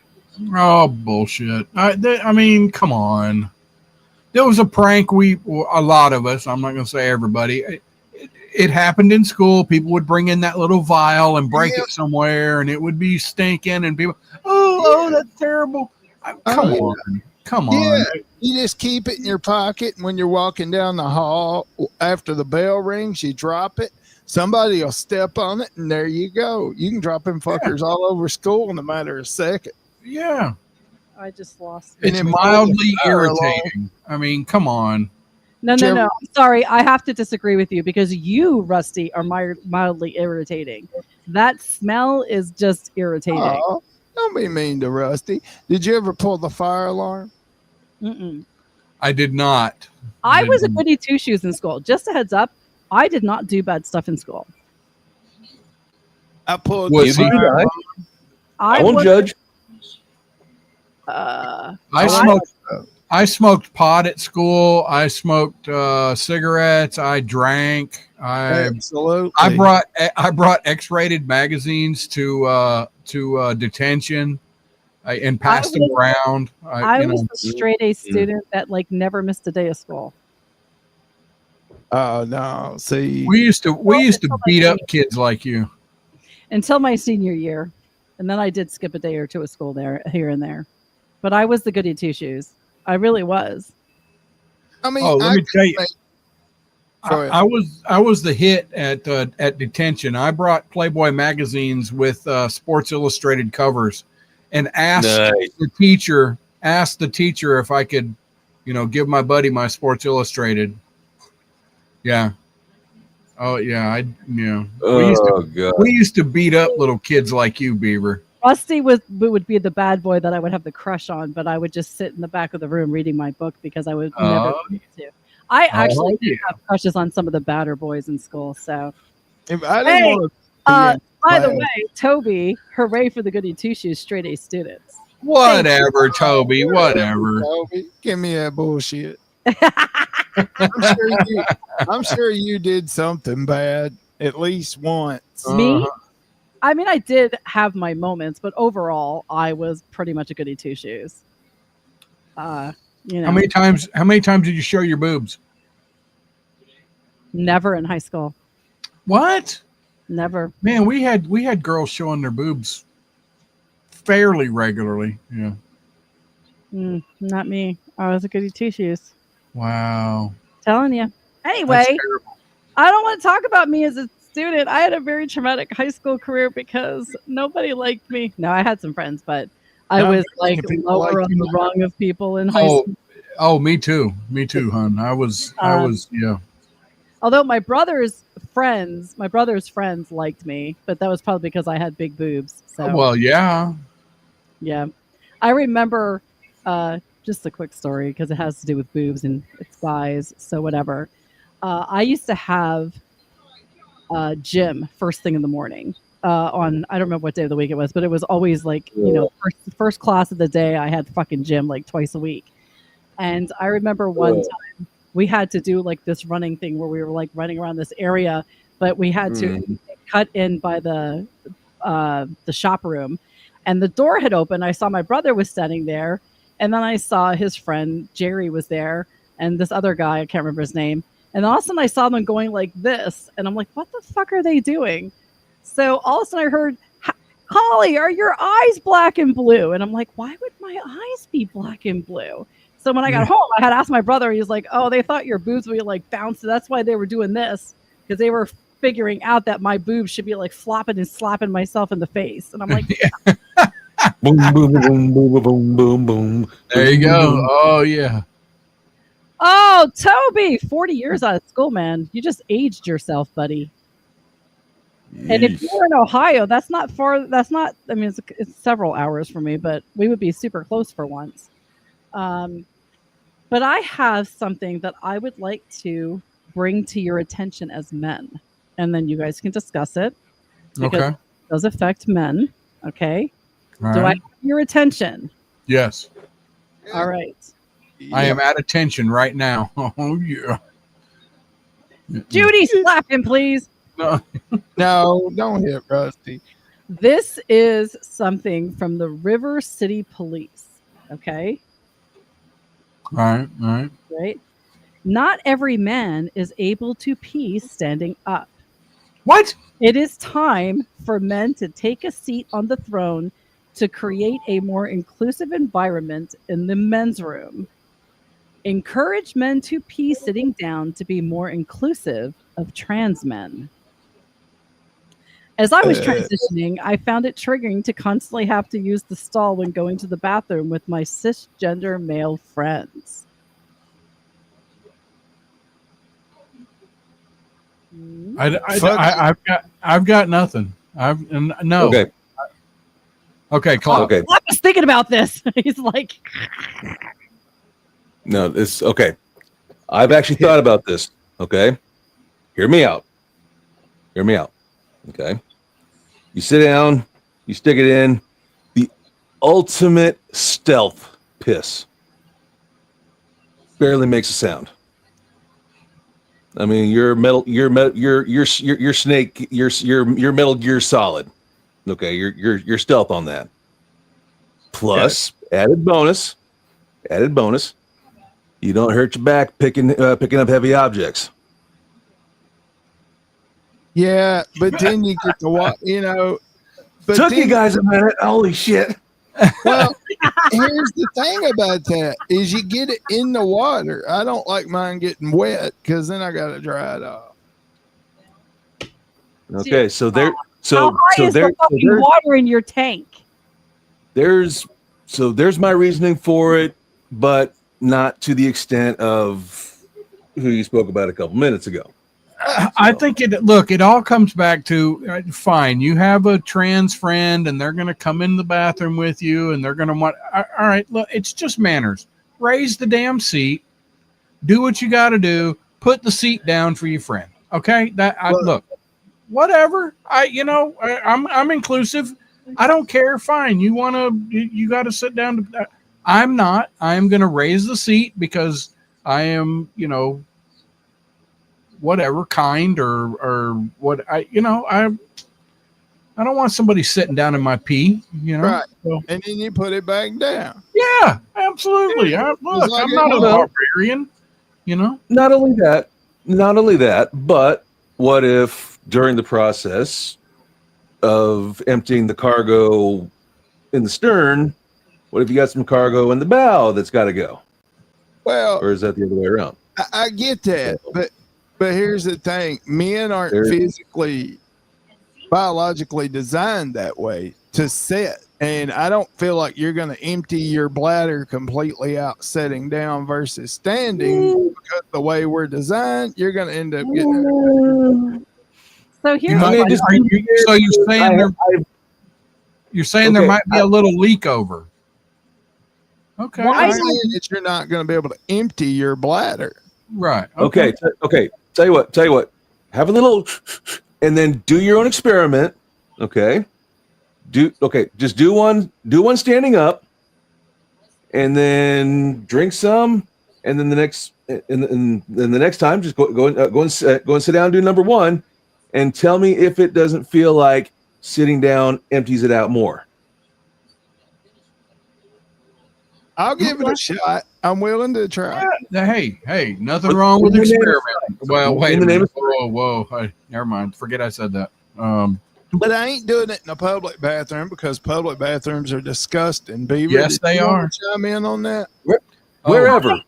Oh, bullshit. I mean, come on. There was a prank a lot of us, I'm not going to say everybody, it happened in school. People would bring in that little vial and break it somewhere, and it would be stinking, and people, oh, that's terrible. Come on. You just keep it in your pocket, and when you're walking down the hall, after the bell rings, you drop it. Somebody will step on it, and there you go. You can drop them fuckers all over school in a matter of seconds. Yeah. I just lost. It's mildly irritating. I mean, come on. No. I'm sorry. I have to disagree with you because you, Rusty, are mildly irritating. That smell is just irritating. Oh, don't be mean to Rusty. Did you ever pull the fire alarm? Mm-mm. I did not. I was a goody two shoes in school. Just a heads up, I did not do bad stuff in school. I pulled the fire alarm. I won't judge. I smoked pot at school. I smoked cigarettes. I drank. Absolutely. I brought X-rated magazines to detention and passed them around. I was a straight A student that like never missed a day of school. Oh no! See, we used to beat up kids like you until my senior year, and then I did skip a day or two of school here and there. But I was the goody two shoes. I really was. I mean, let me tell you, I was the hit at detention. I brought Playboy magazines with Sports Illustrated covers, and asked the teacher if I could, give my buddy my Sports Illustrated. Yeah. Oh yeah. We used to beat up little kids like you, Beaver. Rusty would be the bad boy that I would have the crush on, but I would just sit in the back of the room reading my book because I would never want to. I actually have crushes on some of the badder boys in school. So, by the way, Toby, hooray for the goody two shoes, straight A students. Whatever, Toby. Whatever. Toby, give me that bullshit. I'm sure you did something bad at least once. Me? I mean, I did have my moments, but overall, I was pretty much a goody two shoes. How many times did you show your boobs? Never in high school. What? Never. Man, we had girls showing their boobs fairly regularly. Yeah. Not me. I was a goody two shoes. Wow. Telling you. Anyway, I don't want to talk about me as a student. I had a very traumatic high school career because nobody liked me. No, I had some friends, but I was like lower on the rung of people in high school. Oh, me too, hon. I was, yeah. Although my brother's friends liked me, but that was probably because I had big boobs. So, well, yeah. Yeah. I remember just a quick story because it has to do with boobs and size. So whatever. I used to have gym first thing in the morning on, I don't remember what day of the week it was, but it was always like, first class of the day. I had fucking gym like twice a week. And I remember one time we had to do like this running thing where we were like running around this area, but we had to cut in by the shop room, and the door had opened. I saw my brother was standing there, and then I saw his friend Jerry was there, and this other guy, I can't remember his name. And all of a sudden I saw them going like this, and I'm like, what the fuck are they doing? So all of a sudden I heard, Holly, are your eyes black and blue? And I'm like, why would my eyes be black and blue? So when I got home, I had asked my brother, he's like, oh, they thought your boobs would like bounce. That's why they were doing this, because they were figuring out that my boobs should be like flopping and slapping myself in the face. And I'm like, boom, boom, boom, boom, boom, boom, boom. There you go. Oh, yeah. Oh, Toby, 40 years out of school, man. You just aged yourself, buddy. Yeesh. And if you're in Ohio, that's not far. That's not, I mean, it's several hours for me, but we would be super close for once. But I have something that I would like to bring to your attention as men, and then you guys can discuss it. Because it does affect men. Okay. All Do I have your attention? Yes. All right. I am at attention right now. Oh, yeah. Judy, slap him, please. No, no, don't hit Rusty. This is something from the River City Police. Okay. All right. Right. Not every man is able to pee standing up. What? It is time for men to take a seat on the throne to create a more inclusive environment in the men's room. Encourage men to pee sitting down to be more inclusive of trans men. As I was transitioning, I found it triggering to constantly have to use the stall when going to the bathroom with my cisgender male friends. I've got nothing. No. Okay. Okay, Clark. Okay. I was thinking about this. He's like, No, it's okay. I've actually thought about this. Okay. Hear me out. Okay. You sit down, you stick it in, the ultimate stealth piss. Barely makes a sound. I mean, you're Snake, you're Metal Gear Solid. Okay, you're stealth on that. Plus, added bonus, you don't hurt your back picking up heavy objects. Yeah, but then you get to watch, But Took you guys a minute. Holy shit. Well, here's the thing about that is you get it in the water. I don't like mine getting wet because then I got to dry it off. Okay, so there, how high is the fucking water in your tank? There's my reasoning for it, but not to the extent of who you spoke about a couple minutes ago. I think it all comes back to fine. You have a trans friend and they're going to come in the bathroom with you and they're going to want, all right, look, it's just manners. Raise the damn seat, do what you got to do, put the seat down for your friend. Okay. Look, whatever. I'm inclusive. I don't care. Fine. You got to sit down. I'm not. I'm going to raise the seat because I am, whatever kind or what I don't want somebody sitting down in my pee, Right. So, and then you put it back down. yeah, absolutely. I'm not a barbarian, Not only that, but what if during the process of emptying the cargo in the stern, what if you got some cargo in the bow that's got to go? Well, or is that the other way around? I get that, but here's the thing: men aren't physically, biologically designed that way to sit, and I don't feel like you're going to empty your bladder completely out sitting down versus standing because the way we're designed, you're going to end up getting. So here's you're saying there might be a little leak over. Okay. I'm saying that you're not going to be able to empty your bladder. Right. Okay. Tell you what. Have a little, and then do your own experiment. Okay. Just do one standing up, and then drink some, and then the next time, just go and sit down and do number one, and tell me if it doesn't feel like sitting down empties it out more. I'll give it a shot. I'm willing to try. Yeah. Hey, nothing wrong with experimenting. Well, wait a minute. Whoa. Hey, never mind. Forget I said that. But I ain't doing it in a public bathroom because public bathrooms are disgusting. Beaver, yes, they are. Chime in on that. Wherever. I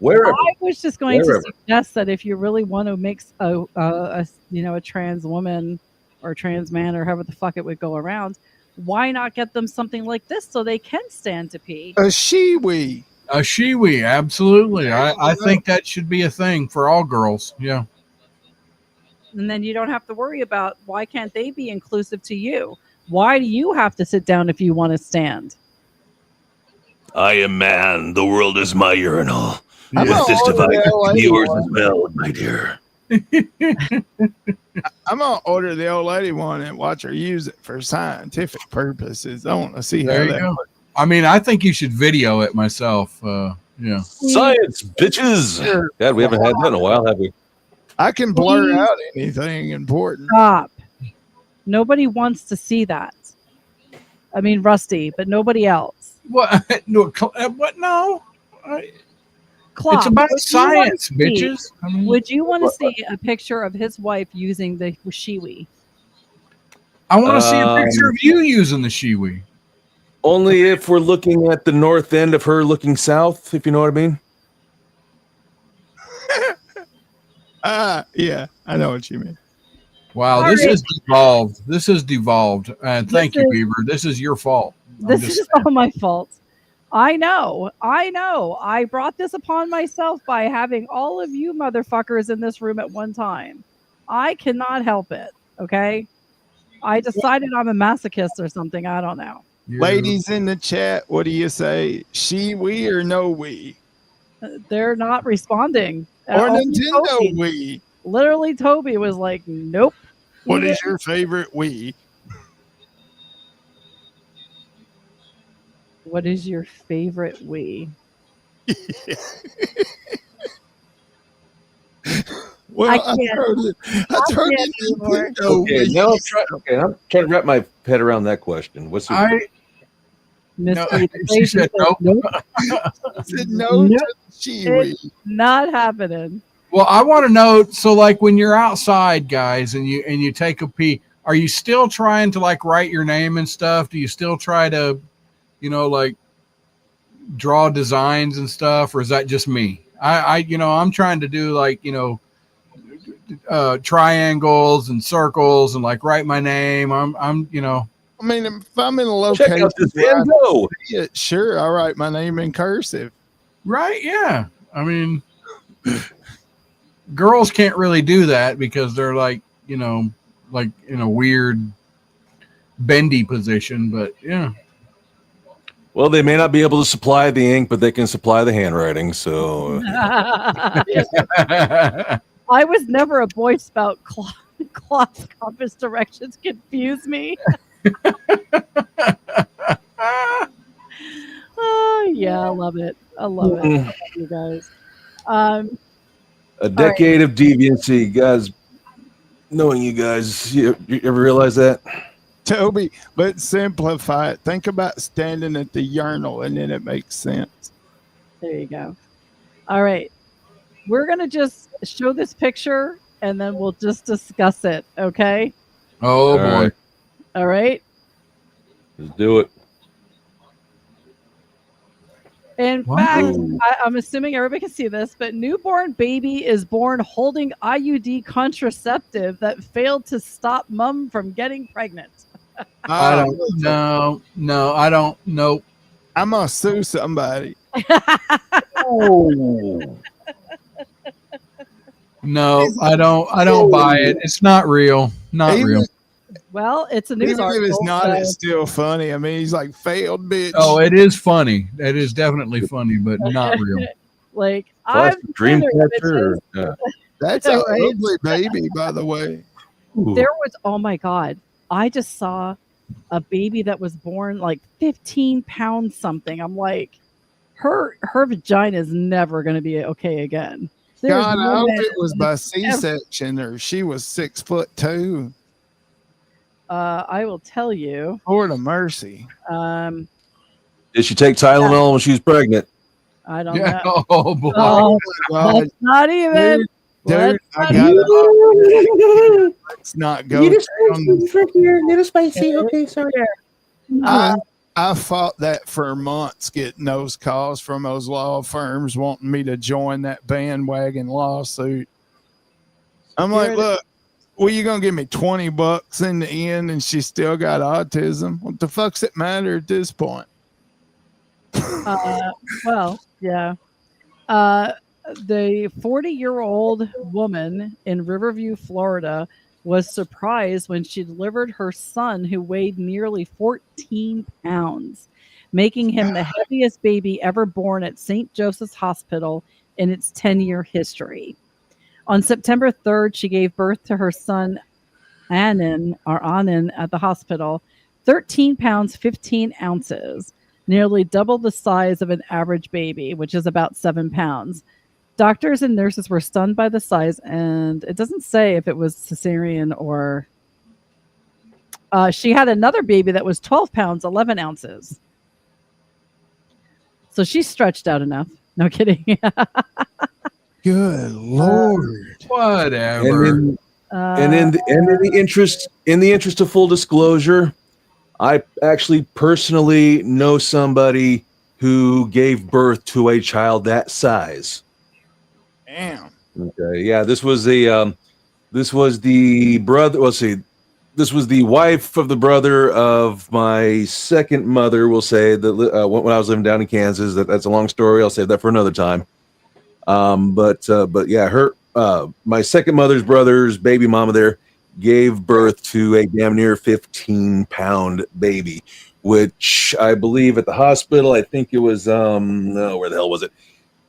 was just going to suggest that if you really want to mix a trans woman or trans man or however the fuck it would go around, why not get them something like this so they can stand to pee? A shiwi. A shiwi, absolutely. I think that should be a thing for all girls. Yeah. And then you don't have to worry about why can't they be inclusive to you? Why do you have to sit down if you want to stand? I am man. The world is my urinal. With this device, yours as well, my dear. I'm gonna order the old lady one and watch her use it for scientific purposes. I want to see There how you that go. works. I mean, I think you should video it myself. Yeah. Science, bitches. Sure. God, we haven't had that in a while, have we? I can blur out anything important. Stop. Nobody wants to see that. I mean, Rusty, but nobody else. What? No, what? No. Klopp, It's about would you science, wanna see- bitches. I mean, Would you want to see a picture of his wife using the Shiwi? I want to see a picture of you using the Shiwi. Only if we're looking at the north end of her looking south, if you know what I mean. Yeah, I know what you mean. Wow, All this right. is devolved. This is devolved. And thank you, Beaver. This is your fault. I'm This just is all my fault. I know. I brought this upon myself by having all of you motherfuckers in this room at one time. I cannot help it. Okay. I decided I'm a masochist or something. I don't know. Ladies in the chat, what do you say? She, we, or no we? They're not responding. Or Only Nintendo Toby. Wii? Literally, Toby was like, nope. What He is your favorite Wii? What is your favorite Wii? Well, I I can't- throw it can't in anymore. Nintendo Okay, Wii. now I'm trying to wrap my head around that question. What's the Mystery. she said nope. I said no Nope. to She It's Wii. not happening. Well, I want to know. So, like, when you're outside, guys, and you take a pee, are you still trying to like write your name and stuff? Do you still try to, like draw designs and stuff, or is that just me? I'm trying to do like triangles and circles and like write my name. I'm I mean, if I'm in a check location, out this where I Van Gogh. see it, sure, I write my name in cursive. right. Yeah. I mean, girls can't really do that because they're like in a weird bendy position. But yeah. Well, they may not be able to supply the ink, but they can supply the handwriting. So I was never a Boy Scout. Cloth compass directions confuse me. Oh, yeah, I love it. I love it. I love you guys. a decade of deviancy, guys. Knowing you guys, you ever realize that? Toby, but simplify it. Think about standing at the urinal and then it makes sense. There you go. All right. We're going to just show this picture and then we'll just discuss it. Okay. Oh All boy. right. All right. Let's do it. In Wow. fact, I'm assuming everybody can see this, but newborn baby is born holding IUD contraceptive that failed to stop mom from getting pregnant. I don't know. No, I don't. Nope. I'm gonna sue somebody. Oh. No, I don't buy it. It's not real. Not Even- real. Well, it's a news Even if article. it's not, so- it's still funny. I mean, he's like failed bitch. Oh, it is funny. It is definitely funny, but not real. like Flash I'm dream considering catcher. bitches. That's a Right. ugly baby, by the way. There was, oh my God, I just saw a baby that was born like 15 pounds something. I'm like, her vagina is never going to be okay again. There's God, I no hope way it was by ever- C-section or she was 6'2". I will tell you. Lord of mercy. Did she take Tylenol when she was pregnant? I don't Yeah. know. Oh boy. Oh, God, let's not even. dude, Let's I not got Let's not go. down the- Okay, sorry. I fought that for months, getting those calls from those law firms wanting me to join that bandwagon lawsuit. I'm like, Spirit- look, well, you gonna give me $20 in the end, and she still got autism? What the fuck's it matter at this point? Well, yeah. The 40-year-old woman in Riverview, Florida, was surprised when she delivered her son, who weighed nearly 14 pounds, making him the heaviest baby ever born at St. Joseph's Hospital in its 10-year history. On September 3rd, she gave birth to her son, Annan at the hospital, 13 pounds, 15 ounces, nearly double the size of an average baby, which is about 7 pounds. Doctors and nurses were stunned by the size, and it doesn't say if it was cesarean or She had another baby that was 12 pounds, 11 ounces. So she's stretched out enough. No kidding. Good Lord. Whatever. And in the interest of full disclosure, I actually personally know somebody who gave birth to a child that size. Damn. Okay, yeah, this was the brother. Let's see, this was the wife of the brother of my second mother. We'll say that when I was living down in Kansas. That's a long story. I'll save that for another time. But yeah, my second mother's brother's baby mama there gave birth to a damn near 15-pound baby, which I believe at the hospital, I think it was where the hell was it?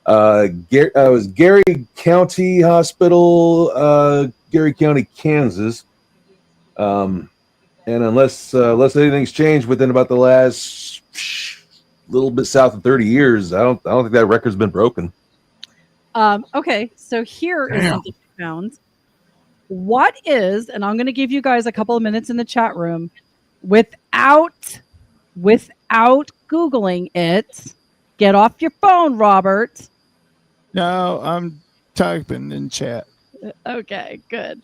It was Gary County Hospital, Gary County, Kansas. And unless anything's changed within about the last little bit south of 30 years, I don't think that record's been broken. Okay, so here is something I found. What is, and I'm going to give you guys a couple of minutes in the chat room without Googling it. Get off your phone, Robert. No, I'm typing in chat. Okay, good.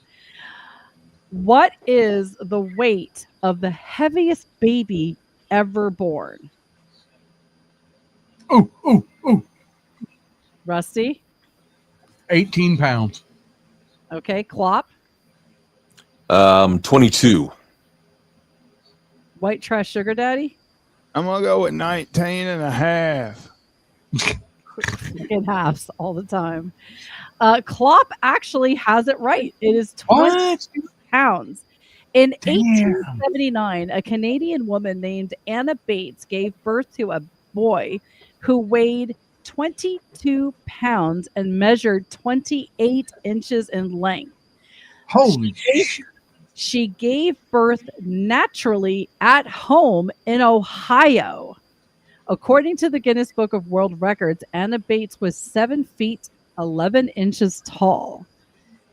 What is the weight of the heaviest baby ever born? Oh. Rusty? 18 pounds. Okay, Clop? 22. White Trash Sugar Daddy? I'm going to go with 19 and a half. In halves all the time. Clop actually has it right. It is 22 pounds. In 1879, a Canadian woman named Anna Bates gave birth to a boy who weighed 22 pounds and measured 28 inches in length. Holy shit. She gave birth naturally at home in Ohio. According to the Guinness Book of World Records, Anna Bates was 7 feet 11 inches tall.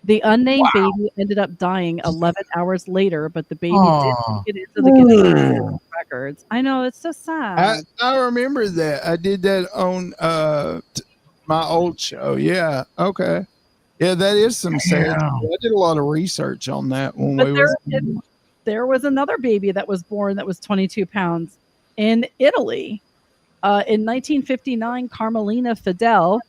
The unnamed baby ended up dying 11 hours later, but the baby did get into the Guinness Book of World Records. I know, it's so sad. I remember that. I did that on my old show. Yeah. Okay. Yeah, that is some sad. I did a lot of research on that when there was another baby that was born that was 22 pounds in Italy. In 1959, Carmelina Fidel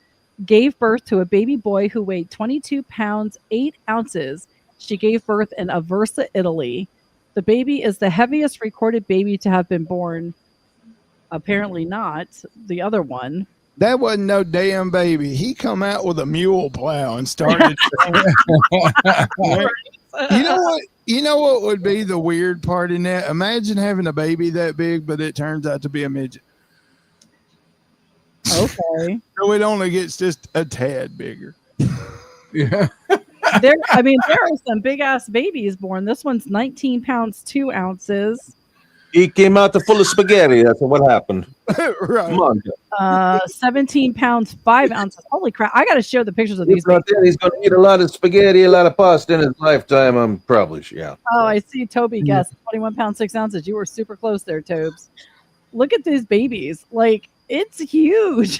gave birth to a baby boy who weighed 22 pounds, 8 ounces. She gave birth in Aversa, Italy. The baby is the heaviest recorded baby to have been born. Apparently not. The other one. That wasn't no damn baby. He come out with a mule plow and started. You know what would be the weird part in that? Imagine having a baby that big, but it turns out to be a midget. Okay. So it only gets just a tad bigger. Yeah. There are some big ass babies born. This one's 19 pounds, 2 ounces. He came out full of spaghetti. That's what happened. Right. Come on. 17 pounds, 5 ounces. Holy crap. I got to show the pictures of these. He's going to eat a lot of spaghetti, a lot of pasta in his lifetime. I'm probably sure. Yeah. Oh, I see Toby guessed 21 pounds, 6 ounces. You were super close there, Tobes. Look at these babies. Like, it's huge.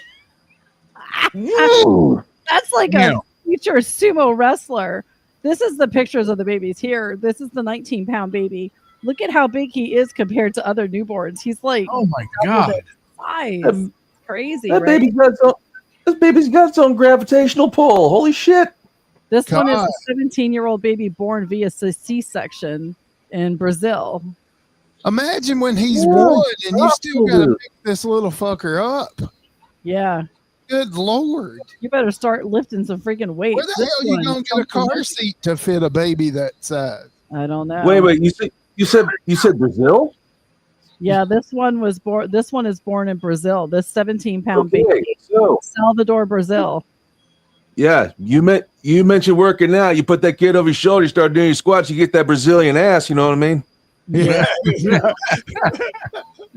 That's like a future sumo wrestler. This is the pictures of the babies here. This is the 19-pound baby. Look at how big he is compared to other newborns. He's like, oh my god, size. Crazy. That right? baby's got its own gravitational pull. Holy shit. This one is a 17-year-old baby born via C-section in Brazil. Imagine when he's one and you still got to pick this little fucker up. Yeah. Good Lord. You better start lifting some freaking weight. Where the hell are you going to get a car seat to fit a baby that size? I don't know. Wait. You said Brazil? Yeah, this one was born. This one is born in Brazil. This 17-pound baby, Salvador, Brazil. Yeah, you mentioned working out. You put that kid over your shoulder, you start doing your squats, you get that Brazilian ass. You know what I mean? Yeah.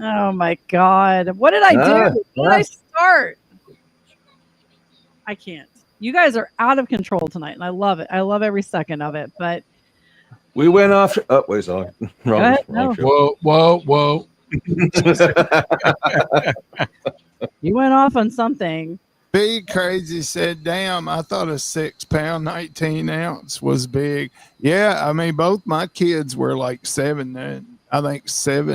Oh my God! What did I do? When did I start? I can't. You guys are out of control tonight, and I love it. I love every second of it. But We went off. Oh, wait, sorry. Wrong, ahead, wrong no. show. Whoa. You went off on something. Big Crazy said, damn, I thought a 6 pound, 19 ounce was big. Yeah, I mean, both my kids were like 7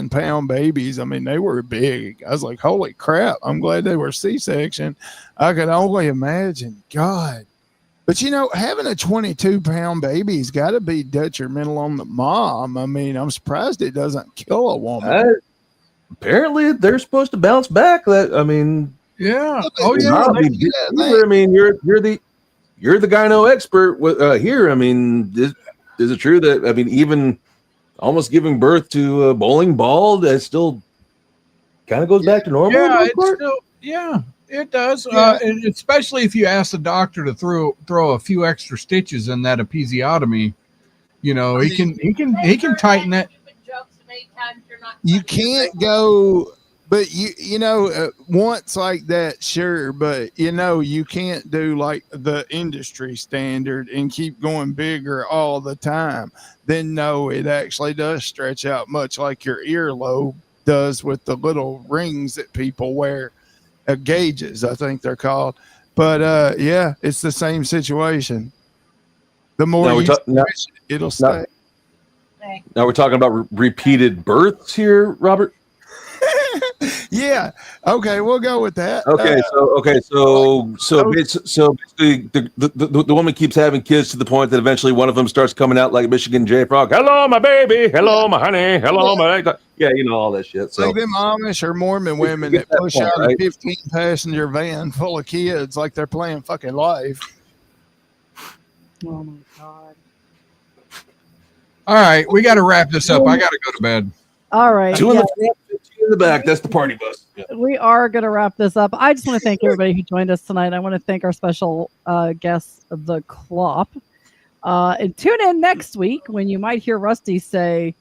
pound babies. I mean, they were big. I was like, holy crap. I'm glad they were C-section. I could only imagine. God. But you know, having a 22 pound baby's got to be detrimental on the mom. I mean, I'm surprised it doesn't kill a woman. Apparently, they're supposed to bounce back. Yeah. Oh yeah. I mean, you're the gyno expert here. I mean, is it true that even almost giving birth to a bowling ball that still kind of goes back to normal? It does. Yeah. And especially if you ask the doctor to throw a few extra stitches in that episiotomy, he can tighten that. You can't go, but once like that, sure, but you can't do like the industry standard and keep going bigger all the time. Then no, it actually does stretch out much like your earlobe does with the little rings that people wear, gauges, I think they're called. But yeah, it's the same situation. The more it'll stay. Now we're talking about repeated births here, Robert. Yeah. Okay, we'll go with that. Okay, so basically, the woman keeps having kids to the point that eventually one of them starts coming out like Michigan J Frog. Hello, my baby. Hello, my honey. Hello, my all that shit. So like them Amish or Mormon women that push out a 15-passenger van full of kids like they're playing fucking life. Oh my God. All right, we got to wrap this up. I got to go to bed. All right. Two in the front, two in the back. That's the party bus. Yeah. We are going to wrap this up. I just want to thank everybody who joined us tonight. I want to thank our special guest, the Clop. And tune in next week when you might hear Rusty say,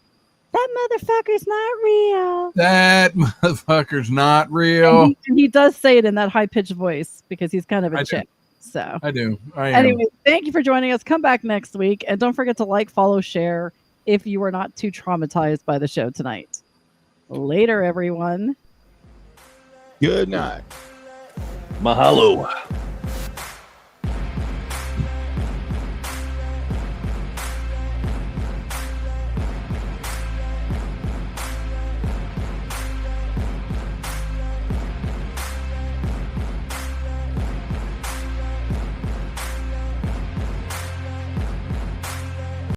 that motherfucker's not real. That motherfucker's not real. And he does say it in that high-pitched voice because he's kind of a chick. So I do. Anyway, thank you for joining us. Come back next week. And don't forget to like, follow, share if you were not too traumatized by the show tonight. Later, everyone. Good night. Mahalo.